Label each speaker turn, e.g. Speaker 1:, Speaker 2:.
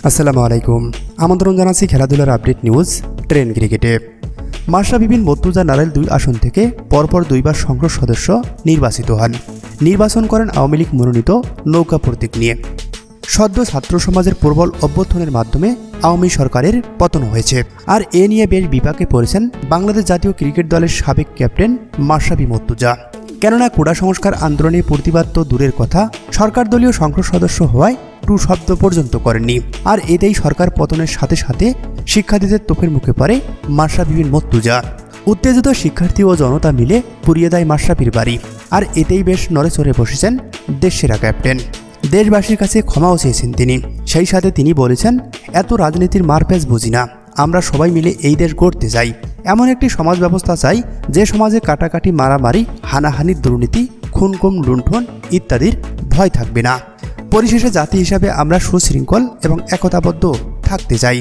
Speaker 1: আসসালামু আলাইকুম। আমন্ত্রণ জানাচ্ছি খেলাধুলার আপডেট নিউজ ট্রেন ক্রিকেটে। মাশরাফি বিন মর্তুজা নারাইল 2 আসন থেকে পরপর 2বার সংসদ সদস্য নির্বাচিত হন। নির্বাচন করেন আওয়ামী লীগ মনোনীত নৌকা প্রতীক নিয়ে। সদ্য ছাত্র সমাজের প্রবল অভ্যুত্থানের মাধ্যমে আওয়ামী সরকারের পতন হয়েছে। আর এ নিয়ে বেশ বিপাকে পড়েছেন বাংলাদেশ জাতীয় ক্রিকেট দলের সাবেক ক্যাপ্টেন মাশরাফি মর্তুজা। কেননা কোটা সংস্কার আন্দোলনের প্রতিবাদ তো দূরের কথা, সরকার দলীয় সংসদ সদস্য হওয়ায় টু শব্দ পর্যন্ত করেননি। আর এতেই সরকার পতনের সাথে সাথে শিক্ষার্থীদের তোপের মুখে পড়ে মাশরাফি বিন মর্তুজা। উত্তেজিত শিক্ষার্থী ও জনতা মিলে পুড়িয়ে দেয় মাশরাফির বাড়ি। আর এতেই বেশ নড়েচড়ে বসেছেন দেশসেরা ক্যাপ্টেন। দেশবাসীর কাছে ক্ষমাও চেয়েছেন তিনি। সেই সাথে তিনি বলেছেন, এত রাজনীতির মারপ্যাচ বুঝি না, আমরা সবাই মিলে এই দেশ গড়তে চাই। এমন একটি সমাজ ব্যবস্থা চাই যে সমাজে কাটাকাটি, মারামারি, হানাহানির, দুর্নীতি, খুনগুম, লুণ্ঠন ইত্যাদির ভয় থাকবে না। পরিশেষে জাতি হিসাবে আমরা সুশৃঙ্খল এবং একতাবদ্ধ থাকতে চাই।